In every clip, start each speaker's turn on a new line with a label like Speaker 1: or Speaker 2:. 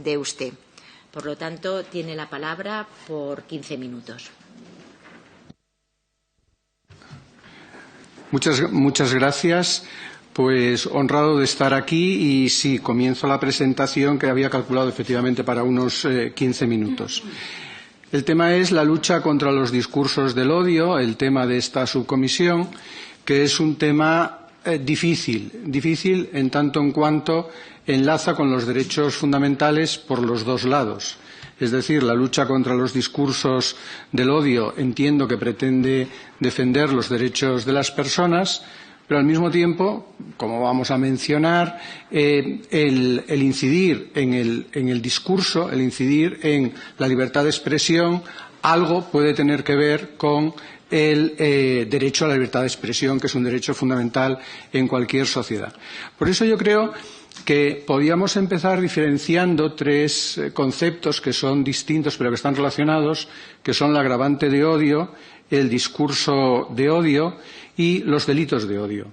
Speaker 1: de usted. Por lo tanto, tiene la palabra por 15 minutos.
Speaker 2: Muchas gracias. Pues honrado de estar aquí y sí, comienzo la presentación que había calculado efectivamente para unos 15 minutos. El tema es la lucha contra los discursos del odio, el tema de esta subcomisión, que es un tema difícil en tanto en cuanto enlaza con los derechos fundamentales por los dos lados. Es decir, la lucha contra los discursos del odio entiendo que pretende defender los derechos de las personas, pero al mismo tiempo, como vamos a mencionar, el incidir en el discurso, el incidir en la libertad de expresión, algo puede tener que ver con el derecho a la libertad de expresión, que es un derecho fundamental en cualquier sociedad. Por eso yo creo que podíamos empezar diferenciando tres conceptos que son distintos pero que están relacionados, que son el agravante de odio, el discurso de odio y los delitos de odio.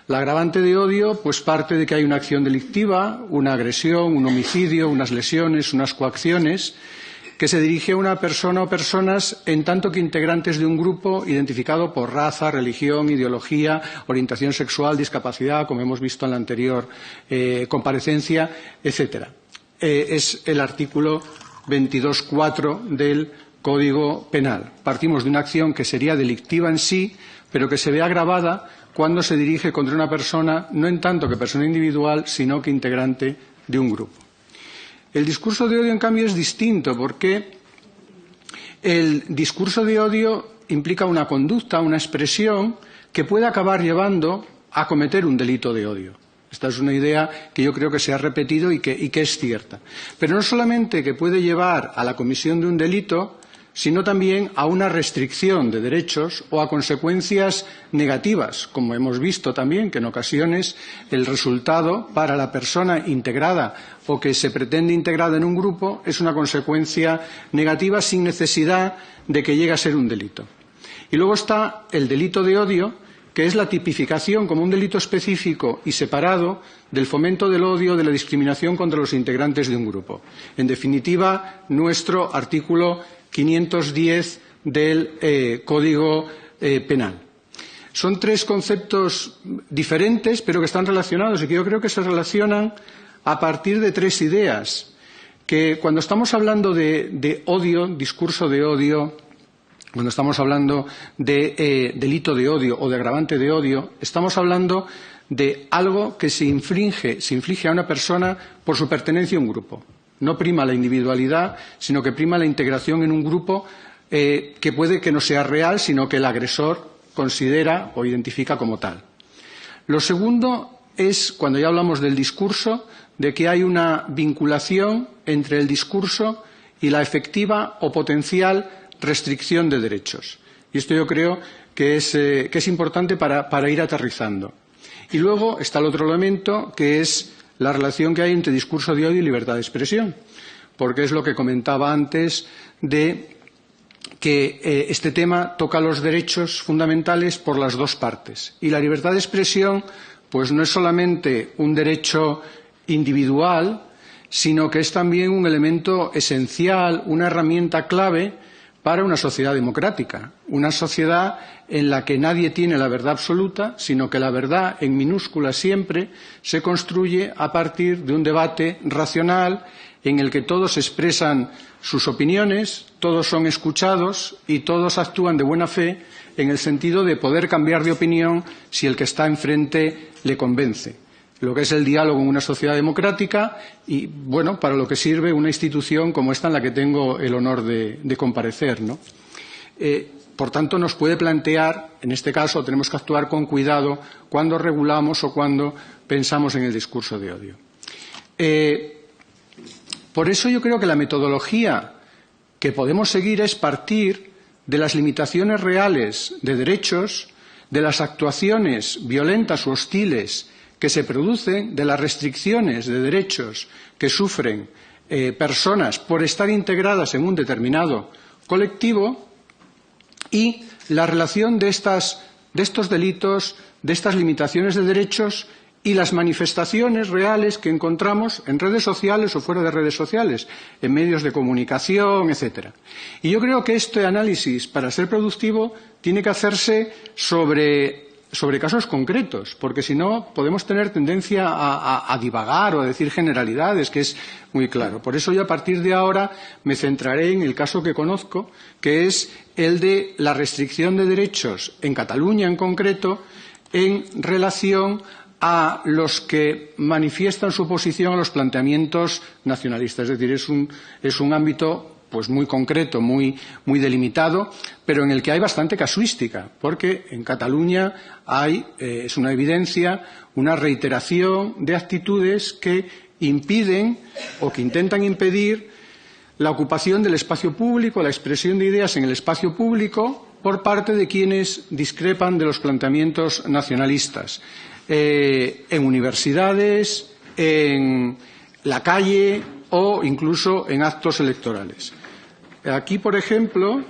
Speaker 2: El agravante de odio pues parte de que hay una acción delictiva, una agresión, un homicidio, unas lesiones, unas coacciones que se dirige a una persona o personas en tanto que integrantes de un grupo identificado por raza, religión, ideología, orientación sexual, discapacidad, como hemos visto en la anterior comparecencia, etcétera. Es el artículo 22.4 del Código Penal. Partimos de una acción que sería delictiva en sí, pero que se ve agravada cuando se dirige contra una persona, no en tanto que persona individual, sino que integrante de un grupo. El discurso de odio, en cambio, es distinto porque el discurso de odio implica una conducta, una expresión que puede acabar llevando a cometer un delito de odio. Esta es una idea que yo creo que se ha repetido y que es cierta. Pero no solamente que puede llevar a la comisión de un delito, sino también a una restricción de derechos o a consecuencias negativas, como hemos visto también que en ocasiones el resultado para la persona integrada o que se pretende integrada en un grupo es una consecuencia negativa sin necesidad de que llegue a ser un delito. Y luego está el delito de odio, que es la tipificación como un delito específico y separado del fomento del odio, de la discriminación contra los integrantes de un grupo. En definitiva, nuestro artículo 510 del Código Penal. Son tres conceptos diferentes, pero que están relacionados y que yo creo que se relacionan a partir de tres ideas. Que cuando estamos hablando de odio, discurso de odio, cuando estamos hablando de delito de odio o de agravante de odio, estamos hablando de algo que se inflige a una persona por su pertenencia a un grupo. No prima la individualidad, sino que prima la integración en un grupo que puede que no sea real, sino que el agresor considera o identifica como tal. Lo segundo es, cuando ya hablamos del discurso, de que hay una vinculación entre el discurso y la efectiva o potencial restricción de derechos. Y esto yo creo que es importante para ir aterrizando. Y luego está el otro elemento, que es la relación que hay entre discurso de odio y libertad de expresión, porque es lo que comentaba antes de que este tema toca los derechos fundamentales por las dos partes. Y la libertad de expresión pues no es solamente un derecho individual, sino que es también un elemento esencial, una herramienta clave para una sociedad democrática, una sociedad en la que nadie tiene la verdad absoluta, sino que la verdad, en minúscula siempre, se construye a partir de un debate racional en el que todos expresan sus opiniones, todos son escuchados y todos actúan de buena fe en el sentido de poder cambiar de opinión si el que está enfrente le convence. Lo que es el diálogo en una sociedad democrática y, bueno, para lo que sirve una institución como esta en la que tengo el honor de comparecer, ¿no? Por tanto, nos puede plantear, en este caso, tenemos que actuar con cuidado cuando regulamos o cuando pensamos en el discurso de odio. Por eso yo creo que la metodología que podemos seguir es partir de las limitaciones reales de derechos, de las actuaciones violentas u hostiles que se producen, de las restricciones de derechos que sufren personas por estar integradas en un determinado colectivo y la relación de estos delitos, de estas limitaciones de derechos y las manifestaciones reales que encontramos en redes sociales o fuera de redes sociales, en medios de comunicación, etcétera. Y yo creo que este análisis, para ser productivo, tiene que hacerse sobre casos concretos, porque si no podemos tener tendencia a divagar o a decir generalidades, que es muy claro. Por eso yo a partir de ahora me centraré en el caso que conozco, que es el de la restricción de derechos en Cataluña en concreto en relación a los que manifiestan su oposición a los planteamientos nacionalistas. Es decir, es un ámbito pues muy concreto, muy delimitado, pero en el que hay bastante casuística, porque en Cataluña hay, es una evidencia, una reiteración de actitudes que impiden o que intentan impedir la ocupación del espacio público, la expresión de ideas en el espacio público por parte de quienes discrepan de los planteamientos nacionalistas. En universidades, en la calle o incluso en actos electorales. Aquí, por ejemplo,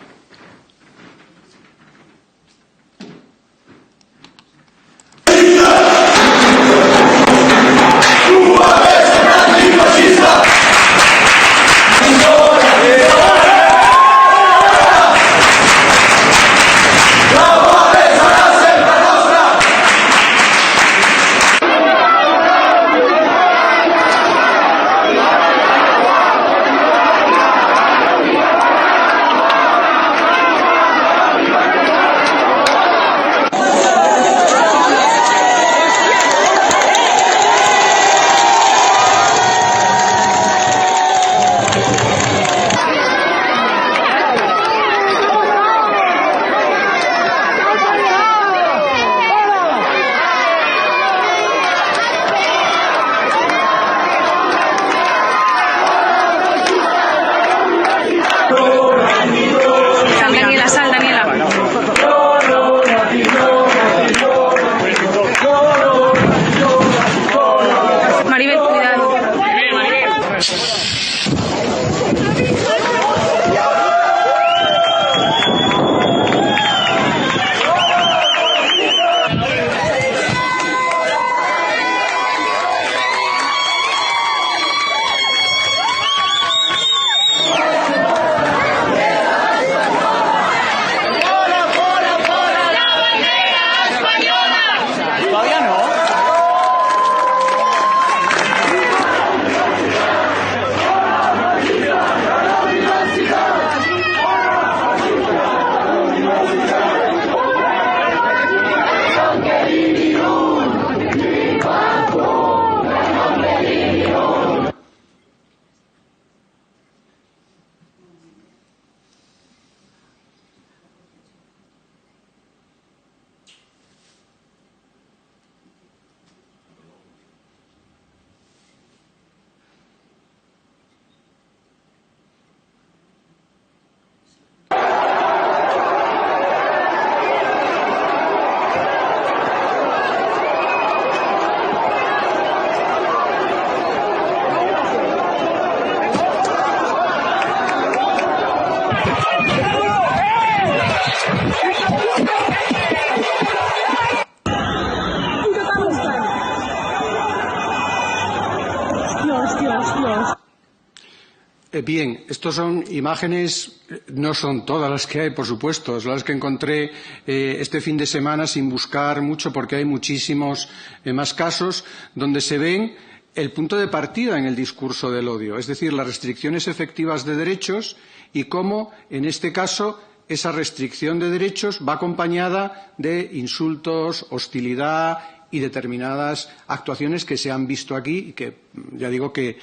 Speaker 2: Bien, estas son imágenes, no son todas las que hay, por supuesto, son las que encontré este fin de semana sin buscar mucho porque hay muchísimos más casos donde se ven el punto de partida en el discurso del odio, es decir, las restricciones efectivas de derechos y cómo, en este caso, esa restricción de derechos va acompañada de insultos, hostilidad y determinadas actuaciones que se han visto aquí y que ya digo que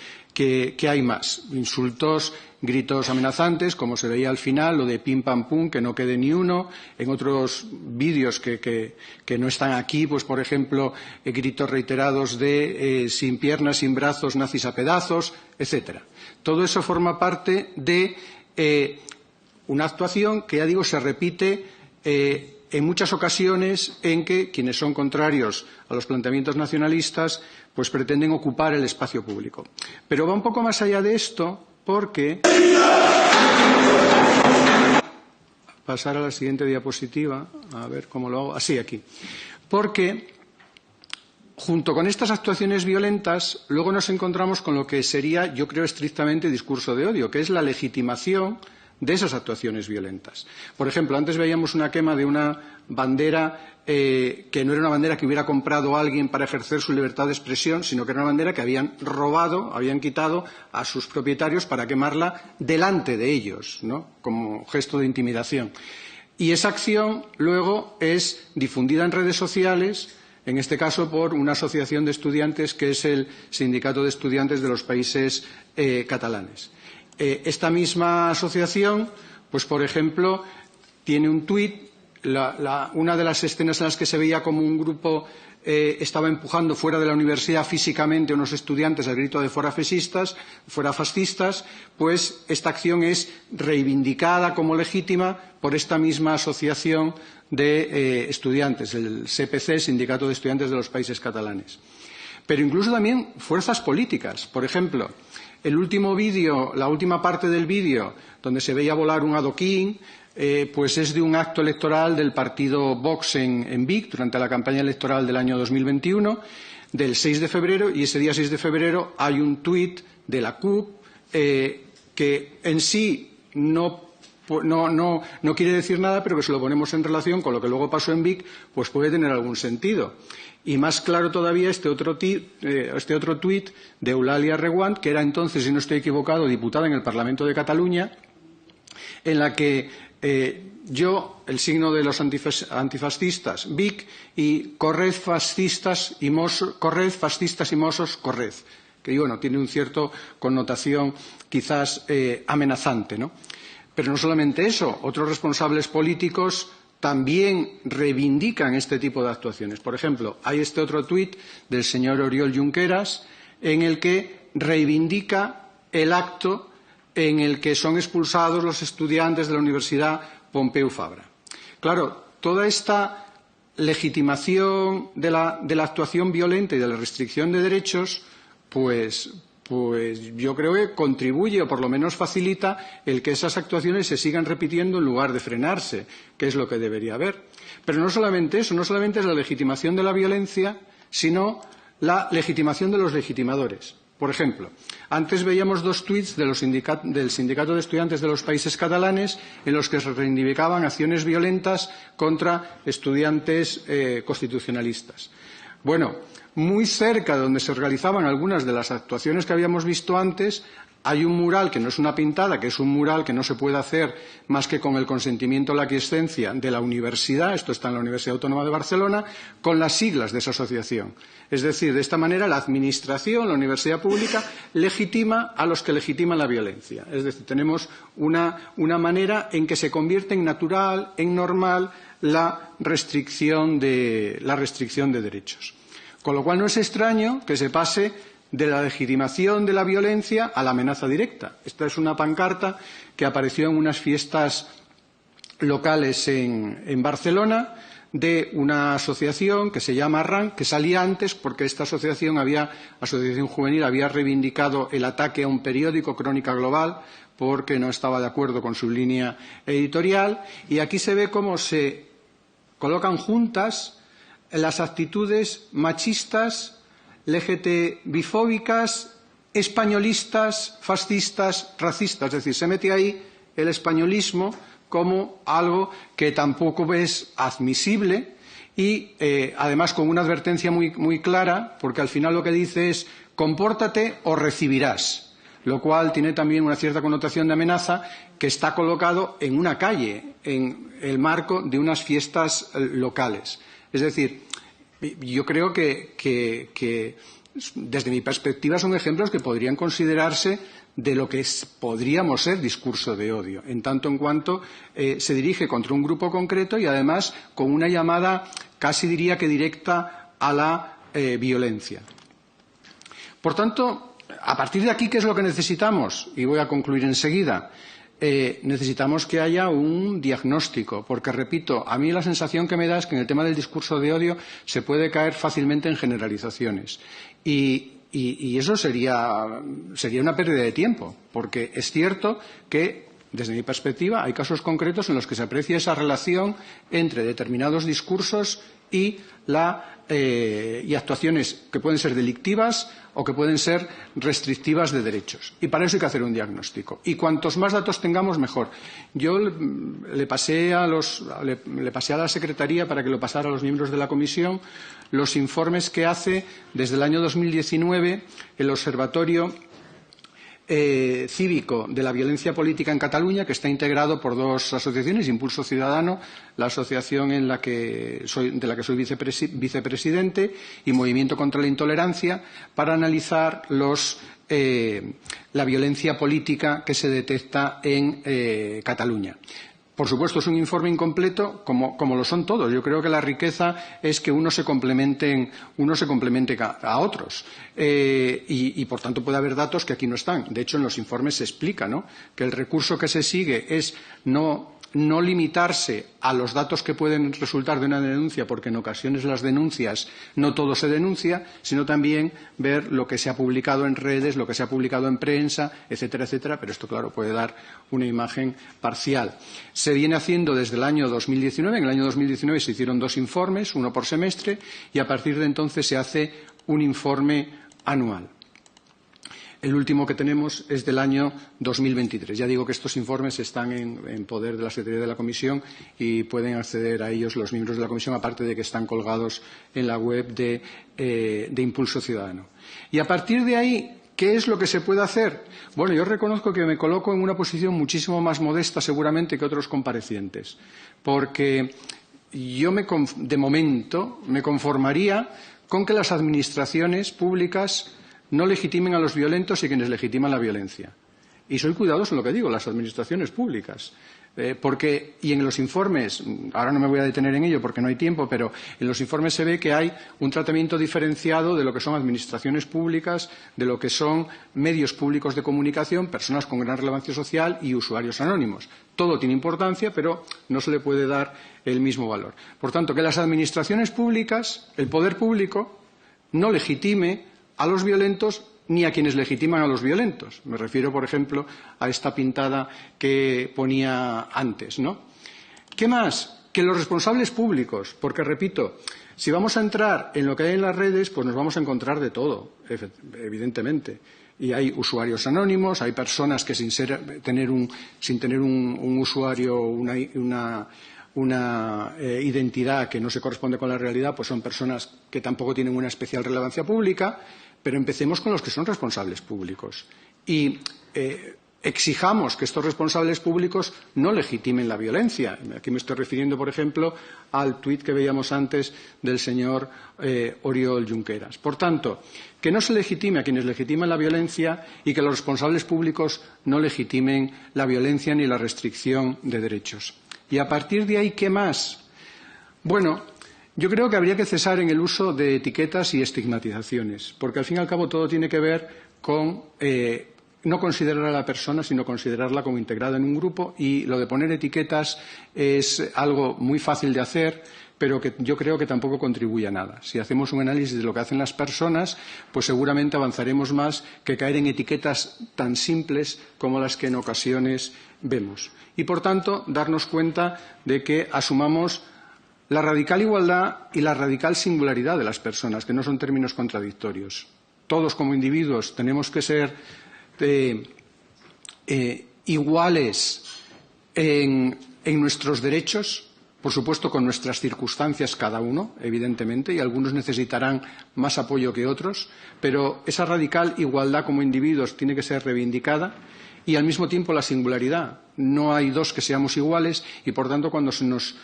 Speaker 2: hay más. Insultos, gritos amenazantes, como se veía al final, lo de pim pam pum, que no quede ni uno. En otros vídeos que no están aquí, pues por ejemplo, gritos reiterados de sin piernas, sin brazos, nazis a pedazos, etcétera. Todo eso forma parte de una actuación que, ya digo, se repite en muchas ocasiones en que quienes son contrarios a los planteamientos nacionalistas pues pretenden ocupar el espacio público. Pero va un poco más allá de esto porque... Pasar a la siguiente diapositiva, a ver cómo lo hago. Así, aquí. Porque junto con estas actuaciones violentas, luego nos encontramos con lo que sería, yo creo, estrictamente discurso de odio, que es la legitimación de esas actuaciones violentas. Por ejemplo, antes veíamos una quema de una bandera que no era una bandera que hubiera comprado alguien para ejercer su libertad de expresión, sino que era una bandera que habían robado, habían quitado a sus propietarios para quemarla delante de ellos, ¿no?, como gesto de intimidación. Y esa acción luego es difundida en redes sociales, en este caso por una asociación de estudiantes que es el Sindicato de Estudiantes de los Países Catalanes. Esta misma asociación, pues por ejemplo, tiene un tuit. Una de las escenas en las que se veía como un grupo estaba empujando fuera de la universidad físicamente a unos estudiantes al grito de fuera fascistas, pues esta acción es reivindicada como legítima por esta misma asociación de estudiantes, el SEPC, Sindicato de Estudiantes de los Países Catalanes. Pero incluso también fuerzas políticas. Por ejemplo, el último vídeo, la última parte del vídeo, donde se veía volar un adoquín, pues es de un acto electoral del partido Vox en Vic durante la campaña electoral del año 2021, del 6 de febrero, y ese día 6 de febrero hay un tuit de la CUP que en sí no quiere decir nada, pero que si lo ponemos en relación con lo que luego pasó en Vic, pues puede tener algún sentido. Y más claro todavía este otro tuit de Eulalia Reguant, que era entonces, si no estoy equivocado, diputada en el Parlamento de Cataluña, en la que el signo de los antifascistas, Vic, y corred fascistas y Mossos, corred, que bueno, tiene una cierta connotación quizás amenazante, ¿no? Pero no solamente eso, otros responsables políticos también reivindican este tipo de actuaciones. Por ejemplo, hay este otro tuit del señor Oriol Junqueras en el que reivindica el acto en el que son expulsados los estudiantes de la Universidad Pompeu Fabra. Claro, toda esta legitimación de la actuación violenta y de la restricción de derechos, pues yo creo que contribuye o por lo menos facilita el que esas actuaciones se sigan repitiendo en lugar de frenarse, que es lo que debería haber. Pero no solamente eso, no solamente es la legitimación de la violencia, sino la legitimación de los legitimadores. Por ejemplo, antes veíamos dos tuits del Sindicato de Estudiantes de los Países Catalanes en los que se reivindicaban acciones violentas contra estudiantes constitucionalistas. Bueno, muy cerca de donde se realizaban algunas de las actuaciones que habíamos visto antes, hay un mural que no es una pintada, que es un mural que no se puede hacer más que con el consentimiento o la aquiescencia de la universidad, esto está en la Universidad Autónoma de Barcelona, con las siglas de esa asociación. Es decir, de esta manera la administración, la universidad pública, legitima a los que legitiman la violencia. Es decir, tenemos una manera en que se convierte en natural, en normal, la restricción de derechos. Con lo cual no es extraño que se pase de la legitimación de la violencia a la amenaza directa. Esta es una pancarta que apareció en unas fiestas locales en Barcelona de una asociación que se llama RAN, que salía antes porque esta asociación juvenil, había reivindicado el ataque a un periódico, Crónica Global, porque no estaba de acuerdo con su línea editorial. Y aquí se ve cómo se colocan juntas las actitudes machistas, LGTBifóbicas, españolistas, fascistas, racistas. Es decir, se mete ahí el españolismo como algo que tampoco es admisible y, además, con una advertencia muy clara, porque al final lo que dice es compórtate o recibirás, lo cual tiene también una cierta connotación de amenaza, que está colocado en una calle, en el marco de unas fiestas locales. Es decir, yo creo que desde mi perspectiva son ejemplos que podrían considerarse de lo que podríamos ser discurso de odio, en tanto en cuanto se dirige contra un grupo concreto y además con una llamada casi diría que directa a la violencia. Por tanto, a partir de aquí, ¿qué es lo que necesitamos? Y voy a concluir enseguida. Necesitamos que haya un diagnóstico, porque, repito, a mí la sensación que me da es que en el tema del discurso de odio se puede caer fácilmente en generalizaciones. Y eso sería una pérdida de tiempo, porque es cierto que, desde mi perspectiva, hay casos concretos en los que se aprecia esa relación entre determinados discursos y actuaciones que pueden ser delictivas o que pueden ser restrictivas de derechos. Y para eso hay que hacer un diagnóstico. Y cuantos más datos tengamos, mejor. Yo le pasé a la Secretaría para que lo pasara a los miembros de la Comisión los informes que hace desde el año 2019 el Observatorio Cívico de la Violencia Política en Cataluña, que está integrado por dos asociaciones, Impulso Ciudadano, la asociación de la que soy vicepresidente, y Movimiento contra la Intolerancia, para analizar la violencia política que se detecta en Cataluña. Por supuesto, es un informe incompleto, como lo son todos. Yo creo que la riqueza es que uno se complemente a otros. Y, por tanto, puede haber datos que aquí no están. De hecho, en los informes se explica, ¿no?, que el recurso que se sigue es no limitarse a los datos que pueden resultar de una denuncia, porque en ocasiones las denuncias no todo se denuncia, sino también ver lo que se ha publicado en redes, lo que se ha publicado en prensa, etcétera, etcétera, pero esto, claro, puede dar una imagen parcial. Se viene haciendo desde el año 2019. En el año 2019 se hicieron 2 informes, uno por semestre, y a partir de entonces se hace un informe anual. El último que tenemos es del año 2023. Ya digo que estos informes están en poder de la Secretaría de la Comisión y pueden acceder a ellos los miembros de la Comisión, aparte de que están colgados en la web de Impulso Ciudadano. Y a partir de ahí, ¿qué es lo que se puede hacer? Bueno, yo reconozco que me coloco en una posición muchísimo más modesta seguramente que otros comparecientes, porque yo de momento me conformaría con que las administraciones públicas no legitimen a los violentos y quienes legitiman la violencia. Y soy cuidadoso en lo que digo, las administraciones públicas. Y en los informes, ahora no me voy a detener en ello porque no hay tiempo, pero en los informes se ve que hay un tratamiento diferenciado de lo que son administraciones públicas, de lo que son medios públicos de comunicación, personas con gran relevancia social y usuarios anónimos. Todo tiene importancia, pero no se le puede dar el mismo valor. Por tanto, que las administraciones públicas, el poder público, no legitime a los violentos ni a quienes legitiman a los violentos. Me refiero, por ejemplo, a esta pintada que ponía antes, ¿no? ¿Qué más? Que los responsables públicos, porque, repito, si vamos a entrar en lo que hay en las redes, pues nos vamos a encontrar de todo, evidentemente. Y hay usuarios anónimos, hay personas que sin tener un usuario, una identidad que no se corresponde con la realidad, pues son personas que tampoco tienen una especial relevancia pública. Pero empecemos con los que son responsables públicos y exijamos que estos responsables públicos no legitimen la violencia. Aquí me estoy refiriendo, por ejemplo, al tuit que veíamos antes del señor Oriol Junqueras. Por tanto, que no se legitime a quienes legitiman la violencia y que los responsables públicos no legitimen la violencia ni la restricción de derechos. Y a partir de ahí, ¿qué más? Bueno, yo creo que habría que cesar en el uso de etiquetas y estigmatizaciones, porque al fin y al cabo todo tiene que ver con no considerar a la persona, sino considerarla como integrada en un grupo, y lo de poner etiquetas es algo muy fácil de hacer, pero que yo creo que tampoco contribuye a nada. Si hacemos un análisis de lo que hacen las personas, pues seguramente avanzaremos más que caer en etiquetas tan simples como las que en ocasiones vemos. Y, por tanto, darnos cuenta de que asumamos la radical igualdad y la radical singularidad de las personas, que no son términos contradictorios. Todos como individuos tenemos que ser iguales en nuestros derechos, por supuesto con nuestras circunstancias cada uno, evidentemente, y algunos necesitarán más apoyo que otros, pero esa radical igualdad como individuos tiene que ser reivindicada. Y al mismo tiempo la singularidad. No hay dos que seamos iguales y, por tanto, cuando se nos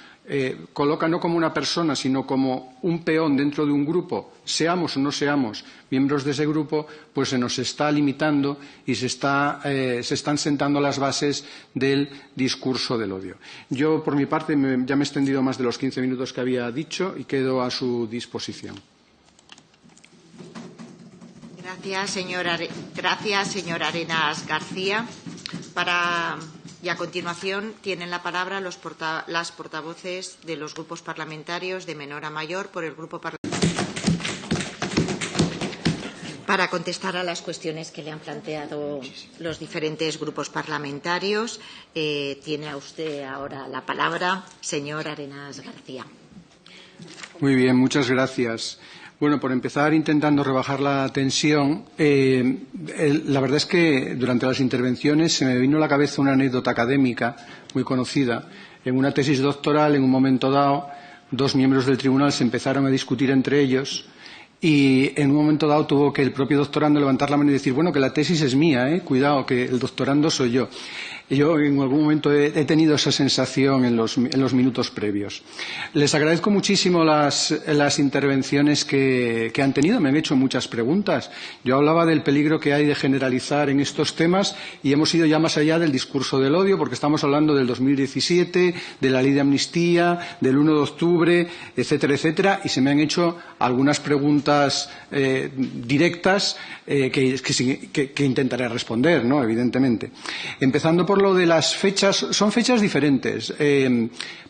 Speaker 2: coloca no como una persona, sino como un peón dentro de un grupo, seamos o no seamos miembros de ese grupo, pues se nos está limitando y se están sentando las bases del discurso del odio. Yo, por mi parte, ya me he extendido más de los 15 minutos que había dicho y quedo a su disposición.
Speaker 1: Gracias, señor Arenas García. Y a continuación tienen la palabra las portavoces de los grupos parlamentarios de menor a mayor por el grupo parlamentario para contestar a las cuestiones que le han planteado los diferentes grupos parlamentarios. Tiene a usted ahora la palabra, señor Arenas García.
Speaker 2: Muy bien, muchas gracias. Bueno, por empezar intentando rebajar la tensión, la verdad es que durante las intervenciones se me vino a la cabeza una anécdota académica muy conocida. En una tesis doctoral, en un momento dado, dos miembros del tribunal se empezaron a discutir entre ellos y en un momento dado tuvo que el propio doctorando levantar la mano y decir, bueno, que la tesis es mía, cuidado, que el doctorando soy yo. Yo en algún momento he tenido esa sensación en los minutos previos. Les agradezco muchísimo las intervenciones que han tenido. Me han hecho muchas preguntas. Yo hablaba del peligro que hay de generalizar en estos temas y hemos ido ya más allá del discurso del odio, porque estamos hablando del 2017, de la ley de amnistía, del 1 de octubre, etcétera, etcétera, y se me han hecho algunas preguntas directas que intentaré responder, ¿no? Evidentemente. Empezando por lo de las fechas, son fechas diferentes,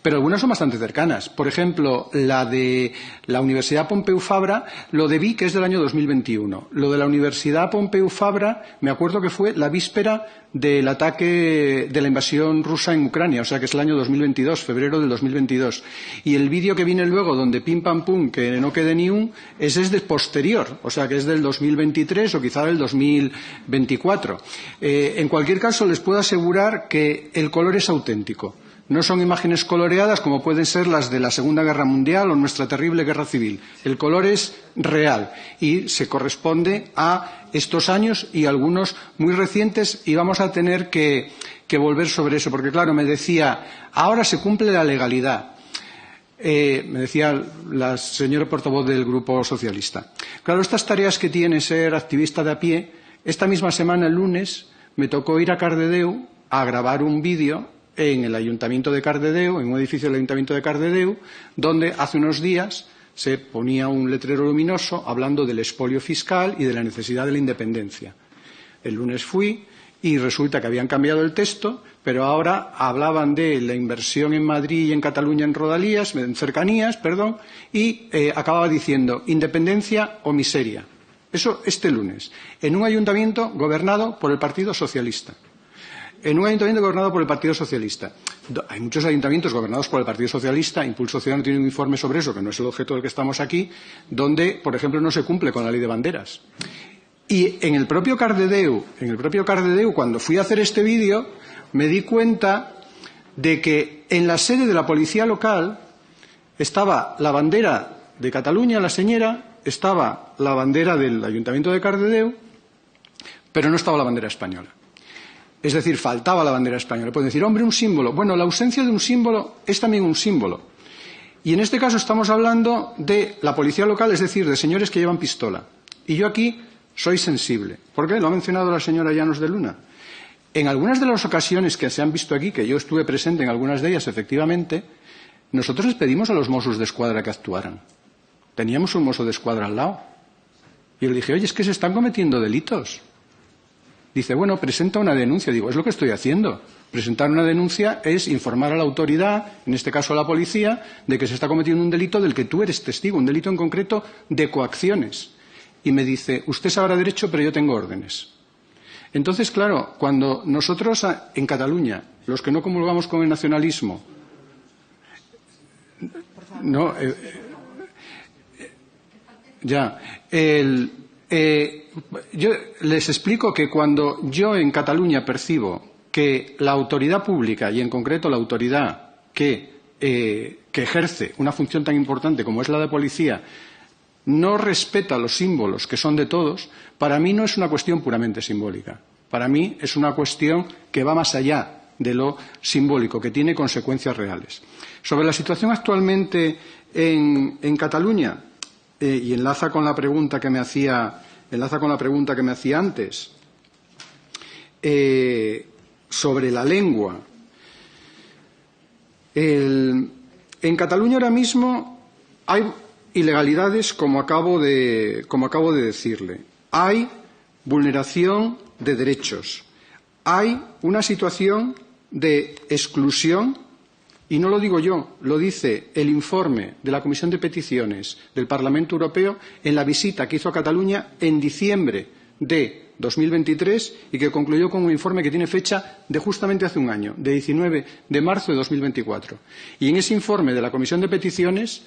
Speaker 2: pero algunas son bastante cercanas. Por ejemplo, la de la Universidad Pompeu Fabra, lo de Vic es del año 2021. Lo de la Universidad Pompeu Fabra, me acuerdo que fue la víspera del ataque de la invasión rusa en Ucrania, o sea que es el año 2022, febrero del 2022. Y el vídeo que viene luego, donde pim pam pum, que no quede ni un, ese es de posterior, o sea que es del 2023 o quizá del 2024. En cualquier caso, les puedo asegurar que el color es auténtico. No son imágenes coloreadas como pueden ser las de la Segunda Guerra Mundial o nuestra terrible guerra civil. El color es real y se corresponde a estos años y algunos muy recientes, y vamos a tener que volver sobre eso, porque claro, me decía, ahora se cumple la legalidad. Me decía la señora portavoz del Grupo Socialista. Claro, estas tareas que tiene ser activista de a pie, esta misma semana, el lunes, me tocó ir a Cardedeu a grabar un vídeo en el Ayuntamiento de Cardedeu, en un edificio del Ayuntamiento de Cardedeu, donde hace unos días se ponía un letrero luminoso hablando del expolio fiscal y de la necesidad de la independencia. El lunes fui y resulta que habían cambiado el texto, pero ahora hablaban de la inversión en Madrid y en Cataluña en rodalías, en cercanías, perdón, y acababa diciendo independencia o miseria. Eso este lunes, en un ayuntamiento gobernado por el Partido Socialista. En un ayuntamiento gobernado por el Partido Socialista. Hay muchos ayuntamientos gobernados por el Partido Socialista. Impulso Ciudadano tiene un informe sobre eso, que no es el objeto del que estamos aquí, donde, por ejemplo, no se cumple con la ley de banderas. Y en el propio Cardedeu, cuando fui a hacer este vídeo, me di cuenta de que en la sede de la policía local estaba la bandera de Cataluña, la señera, estaba la bandera del Ayuntamiento de Cardedeu, pero no estaba la bandera española. Es decir, faltaba la bandera española. Pueden decir, hombre, un símbolo. Bueno, la ausencia de un símbolo es también un símbolo. Y en este caso estamos hablando de la policía local, es decir, de señores que llevan pistola. Y yo aquí soy sensible. ¿Por qué? Lo ha mencionado la señora Llanos de Luna. En algunas de las ocasiones que se han visto aquí, que yo estuve presente en algunas de ellas, efectivamente, nosotros les pedimos a los Mossos de Escuadra que actuaran. Teníamos un Mosso de Escuadra al lado. Y le dije, oye, es que se están cometiendo delitos. Dice, bueno, presenta una denuncia. Digo, es lo que estoy haciendo. Presentar una denuncia es informar a la autoridad, en este caso a la policía, de que se está cometiendo un delito del que tú eres testigo, un delito en concreto de coacciones. Y me dice, usted sabrá derecho, pero yo tengo órdenes. Entonces, claro, cuando nosotros en Cataluña, los que no comulgamos con el nacionalismo, no, yo les explico que cuando yo en Cataluña percibo que la autoridad pública, y en concreto la autoridad que ejerce una función tan importante como es la de policía, no respeta los símbolos que son de todos, para mí no es una cuestión puramente simbólica. Para mí es una cuestión que va más allá de lo simbólico, que tiene consecuencias reales. Sobre la situación actualmente en Cataluña, y enlaza con la pregunta que me hacía antes, sobre la lengua. En Cataluña ahora mismo hay ilegalidades, como acabo de decirle. Hay vulneración de derechos. Hay una situación de exclusión, y no lo digo yo, lo dice el informe de la Comisión de Peticiones del Parlamento Europeo en la visita que hizo a Cataluña en diciembre de 2023 y que concluyó con un informe que tiene fecha de justamente hace un año, de 19 de marzo de 2024. Y en ese informe de la Comisión de Peticiones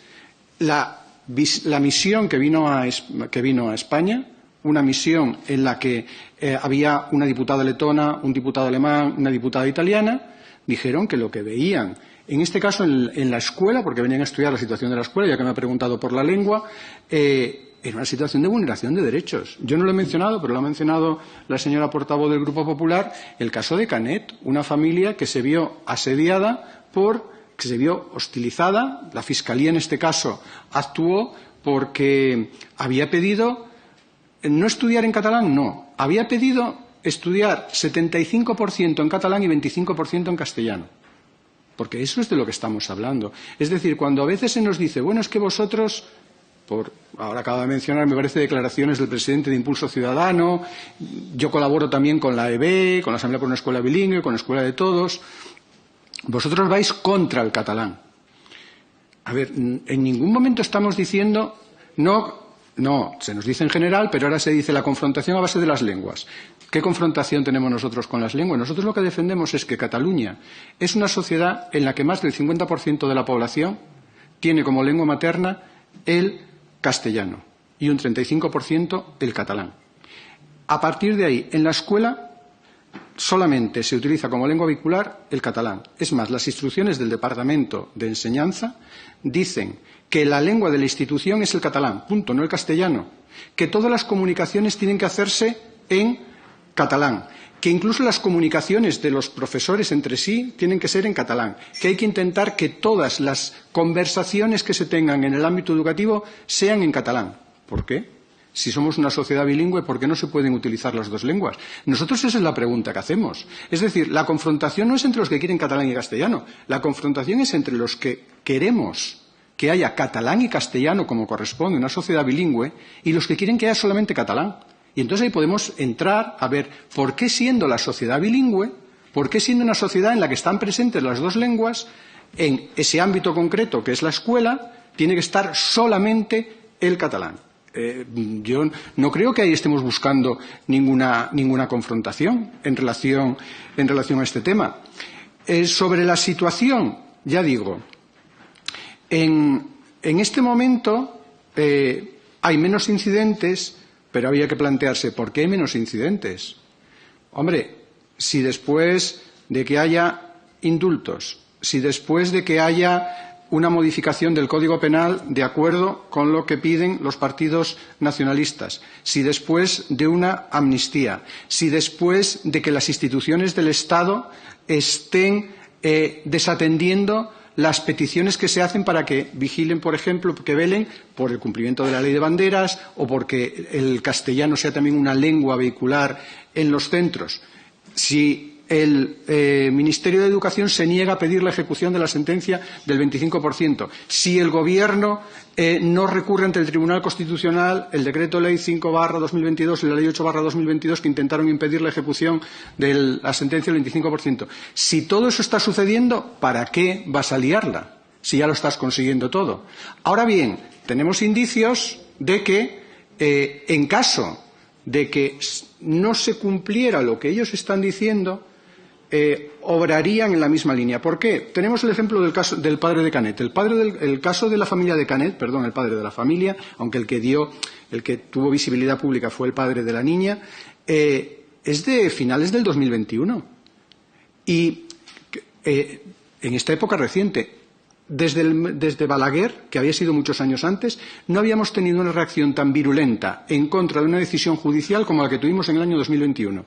Speaker 2: la misión que vino a España, una misión en la que había una diputada letona, un diputado alemán, una diputada italiana, dijeron que lo que veían, en este caso en la escuela, porque venían a estudiar la situación de la escuela, ya que me ha preguntado por la lengua, era una situación de vulneración de derechos. Yo no lo he mencionado, pero lo ha mencionado la señora portavoz del Grupo Popular, el caso de Canet, una familia que se vio asediada que se vio hostilizada. La Fiscalía, en este caso, actuó porque había pedido no estudiar en catalán, no. Había pedido estudiar 75% en catalán y 25% en castellano. Porque eso es de lo que estamos hablando. Es decir, cuando a veces se nos dice, bueno, es que vosotros, ahora acabo de mencionar, me parece, declaraciones del presidente de Impulso Ciudadano, yo colaboro también con la EB, con la Asamblea por una Escuela Bilingüe, con la Escuela de Todos, vosotros vais contra el catalán. A ver, en ningún momento estamos diciendo, no, se nos dice en general, pero ahora se dice la confrontación a base de las lenguas. ¿Qué confrontación tenemos nosotros con las lenguas? Nosotros lo que defendemos es que Cataluña es una sociedad en la que más del 50% de la población tiene como lengua materna el castellano y un 35% el catalán. A partir de ahí, en la escuela solamente se utiliza como lengua vehicular el catalán. Es más, las instrucciones del Departamento de Enseñanza dicen que la lengua de la institución es el catalán, punto, no el castellano, que todas las comunicaciones tienen que hacerse en catalán, que incluso las comunicaciones de los profesores entre sí tienen que ser en catalán, que hay que intentar que todas las conversaciones que se tengan en el ámbito educativo sean en catalán. ¿Por qué? Si somos una sociedad bilingüe, ¿por qué no se pueden utilizar las dos lenguas? Nosotros esa es la pregunta que hacemos. Es decir, la confrontación no es entre los que quieren catalán y castellano, la confrontación es entre los que queremos que haya catalán y castellano como corresponde a una sociedad bilingüe y los que quieren que haya solamente catalán. Y entonces ahí podemos entrar a ver por qué siendo la sociedad bilingüe, por qué siendo una sociedad en la que están presentes las dos lenguas, en ese ámbito concreto que es la escuela, tiene que estar solamente el catalán. Yo no creo que ahí estemos buscando ninguna confrontación en relación a este tema. Sobre la situación, ya digo, en este momento hay menos incidentes, pero había que plantearse ¿por qué hay menos incidentes? Hombre, si después de que haya indultos, si después de que haya una modificación del Código Penal de acuerdo con lo que piden los partidos nacionalistas, si después de una amnistía, si después de que las instituciones del Estado estén desatendiendo las peticiones que se hacen para que vigilen, por ejemplo, que velen por el cumplimiento de la ley de banderas o porque el castellano sea también una lengua vehicular en los centros. Si el Ministerio de Educación se niega a pedir la ejecución de la sentencia del 25%. Si el Gobierno no recurre ante el Tribunal Constitucional el Decreto Ley 5/2022 y la Ley 8/2022 que intentaron impedir la ejecución de la sentencia del 25%. Si todo eso está sucediendo, ¿para qué vas a liarla? Si ya lo estás consiguiendo todo. Ahora bien, tenemos indicios de que en caso de que no se cumpliera lo que ellos están diciendo, obrarían en la misma línea. ¿Por qué? Tenemos el ejemplo del padre de Canet. El caso de la familia de Canet, el padre de la familia, aunque el que tuvo visibilidad pública fue el padre de la niña, es de finales del 2021. Y en esta época reciente, desde Balaguer, que había sido muchos años antes, no habíamos tenido una reacción tan virulenta en contra de una decisión judicial como la que tuvimos en el año 2021.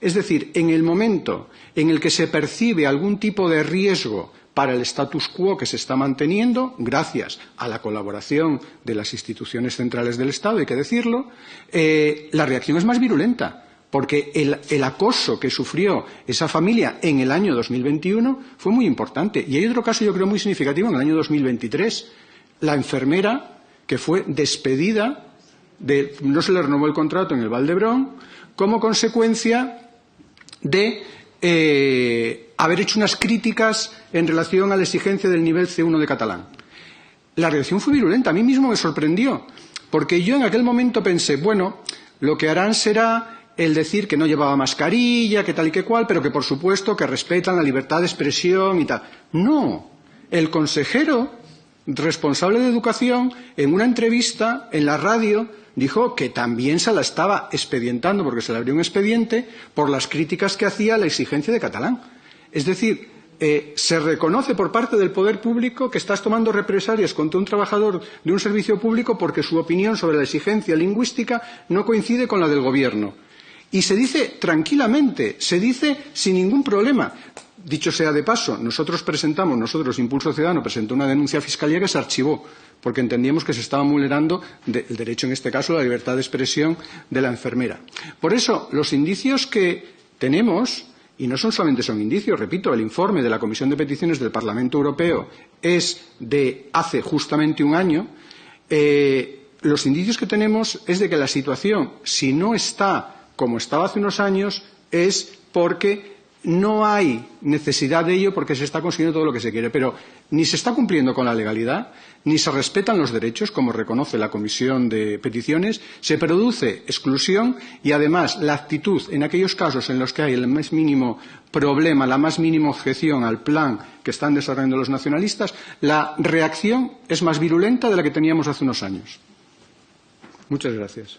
Speaker 2: Es decir, en el momento en el que se percibe algún tipo de riesgo para el status quo que se está manteniendo, gracias a la colaboración de las instituciones centrales del Estado, hay que decirlo, la reacción es más virulenta, porque el acoso que sufrió esa familia en el año 2021 fue muy importante. Y hay otro caso, yo creo, muy significativo en el año 2023. La enfermera que fue despedida, no se le renovó el contrato en el Valdebrón, como consecuencia de haber hecho unas críticas en relación a la exigencia del nivel C1 de catalán. La reacción fue virulenta, a mí mismo me sorprendió, porque yo en aquel momento pensé, bueno, lo que harán será el decir que no llevaba mascarilla, que tal y que cual, pero que por supuesto que respetan la libertad de expresión y tal. No, el consejero responsable de educación, en una entrevista en la radio, dijo que también se la estaba expedientando, porque se le abrió un expediente, por las críticas que hacía a la exigencia de catalán. Es decir, se reconoce por parte del poder público que estás tomando represalias contra un trabajador de un servicio público porque su opinión sobre la exigencia lingüística no coincide con la del Gobierno. Y se dice tranquilamente, se dice sin ningún problema. Dicho sea de paso, nosotros, Impulso Ciudadano, presentó una denuncia a Fiscalía que se archivó, porque entendíamos que se estaba vulnerando el derecho, en este caso, a la libertad de expresión de la enfermera. Por eso, los indicios que tenemos, y no solamente son indicios, repito, el informe de la Comisión de Peticiones del Parlamento Europeo es de hace justamente un año, los indicios que tenemos es de que la situación, si no está como estaba hace unos años, es porque no hay necesidad de ello, porque se está consiguiendo todo lo que se quiere. Pero ni se está cumpliendo con la legalidad, ni se respetan los derechos, como reconoce la Comisión de Peticiones, se produce exclusión y, además, la actitud en aquellos casos en los que hay el más mínimo problema, la más mínima objeción al plan que están desarrollando los nacionalistas, la reacción es más virulenta de la que teníamos hace unos años. Muchas gracias.